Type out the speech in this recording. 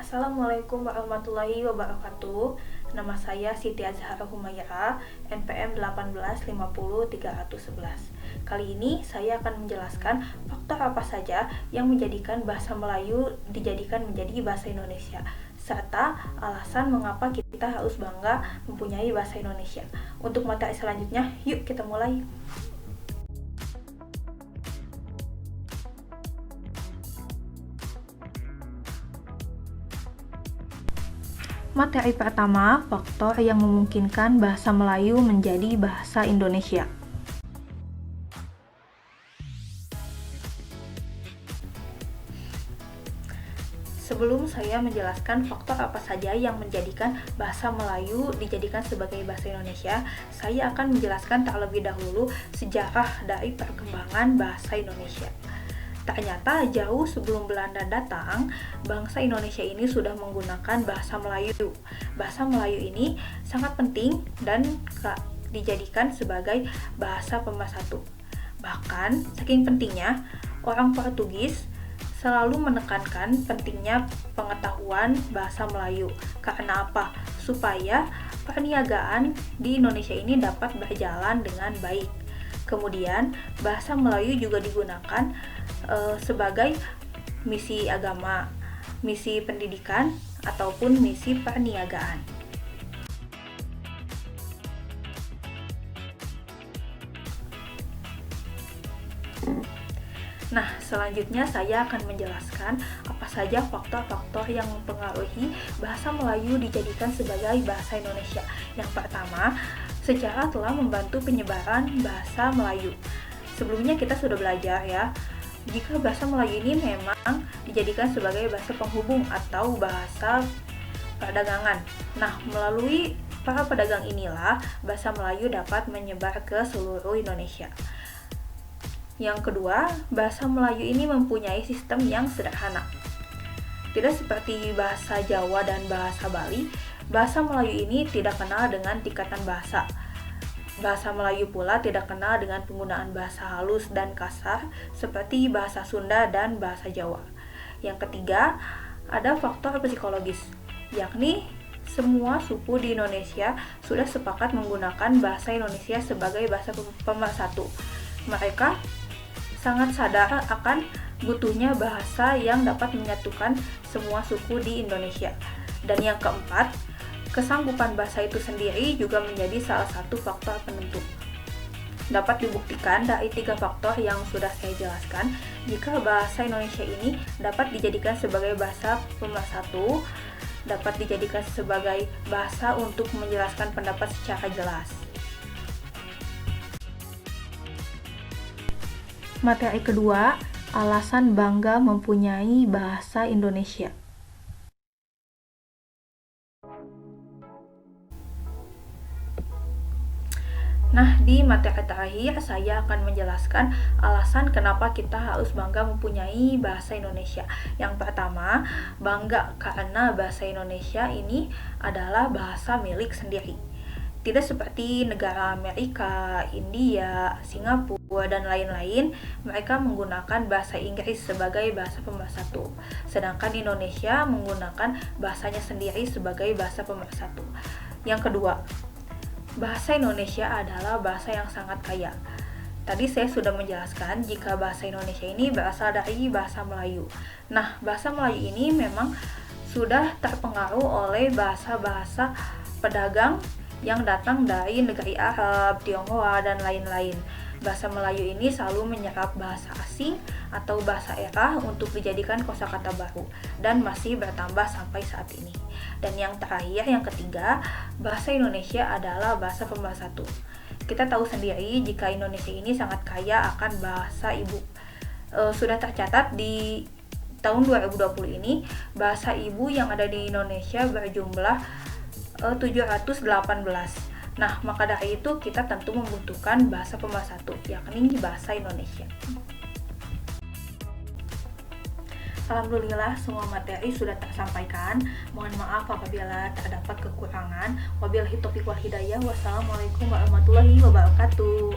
Assalamualaikum warahmatullahi wabarakatuh. Nama saya Siti Azhara Humaira, NPM 1850311. Kali ini saya akan menjelaskan faktor apa saja yang menjadikan bahasa Melayu dijadikan menjadi bahasa Indonesia, serta alasan mengapa kita harus bangga mempunyai bahasa Indonesia. Untuk materi selanjutnya, yuk kita mulai. Materi pertama, faktor yang memungkinkan bahasa Melayu menjadi bahasa Indonesia. Sebelum saya menjelaskan faktor apa saja yang menjadikan bahasa Melayu dijadikan sebagai bahasa Indonesia, saya akan menjelaskan terlebih dahulu sejarah dari perkembangan bahasa Indonesia. Ternyata jauh sebelum Belanda datang, bangsa Indonesia ini sudah menggunakan bahasa Melayu. Bahasa Melayu ini sangat penting dan dijadikan sebagai bahasa pemersatu. Bahkan, saking pentingnya, orang Portugis selalu menekankan pentingnya pengetahuan bahasa Melayu. Karena apa? Supaya perniagaan di Indonesia ini dapat berjalan dengan baik. Kemudian, bahasa Melayu juga digunakan sebagai misi agama, misi pendidikan, ataupun misi perniagaan. Nah, selanjutnya saya akan menjelaskan apa saja faktor-faktor yang mempengaruhi bahasa Melayu dijadikan sebagai bahasa Indonesia. Yang pertama, sejarah telah membantu penyebaran bahasa Melayu. Sebelumnya kita sudah belajar ya, jika bahasa Melayu ini memang dijadikan sebagai bahasa penghubung atau bahasa perdagangan. Nah, melalui para pedagang inilah bahasa Melayu dapat menyebar ke seluruh Indonesia. Yang kedua, bahasa Melayu ini mempunyai sistem yang sederhana. Tidak seperti bahasa Jawa dan bahasa Bali, bahasa Melayu ini tidak kenal dengan tingkatan bahasa. Bahasa Melayu pula tidak kenal dengan penggunaan bahasa halus dan kasar seperti bahasa Sunda dan bahasa Jawa. Yang ketiga, ada faktor psikologis, yakni semua suku di Indonesia sudah sepakat menggunakan bahasa Indonesia sebagai bahasa pemersatu. Mereka sangat sadar akan butuhnya bahasa yang dapat menyatukan semua suku di Indonesia. Dan yang keempat, kesanggupan bahasa itu sendiri juga menjadi salah satu faktor penentu. Dapat dibuktikan dari 3 faktor yang sudah saya jelaskan, jika bahasa Indonesia ini dapat dijadikan sebagai bahasa pemersatu, dapat dijadikan sebagai bahasa untuk menjelaskan pendapat secara jelas. Materi kedua, alasan bangga mempunyai bahasa Indonesia. Nah, di materi terakhir saya akan menjelaskan alasan kenapa kita harus bangga mempunyai bahasa Indonesia. Yang pertama, bangga karena bahasa Indonesia ini adalah bahasa milik sendiri. Tidak seperti negara Amerika, India, Singapura, dan lain-lain, mereka menggunakan bahasa Inggris sebagai bahasa pemersatu. Sedangkan Indonesia menggunakan bahasanya sendiri sebagai bahasa pemersatu. Yang kedua, bahasa Indonesia adalah bahasa yang sangat kaya. Tadi saya sudah menjelaskan jika bahasa Indonesia ini berasal dari bahasa Melayu. Nah, bahasa Melayu ini memang sudah terpengaruh oleh bahasa-bahasa pedagang yang datang dari negeri Arab, Tionghoa, dan lain-lain. Bahasa Melayu ini selalu menyerap bahasa asing atau bahasa era untuk dijadikan kosakata baru dan masih bertambah sampai saat ini. Dan yang terakhir, yang ketiga, bahasa Indonesia adalah bahasa pemersatu. Kita tahu sendiri jika Indonesia ini sangat kaya akan bahasa ibu. Sudah tercatat di tahun 2020 ini, bahasa ibu yang ada di Indonesia berjumlah 718. Nah, maka dari itu kita tentu membutuhkan bahasa pemersatu, yakni bahasa Indonesia. Alhamdulillah semua materi sudah tersampaikan. Mohon maaf apabila terdapat kekurangan. Wabillahi taufiq wal hidayah. Wassalamualaikum warahmatullahi wabarakatuh.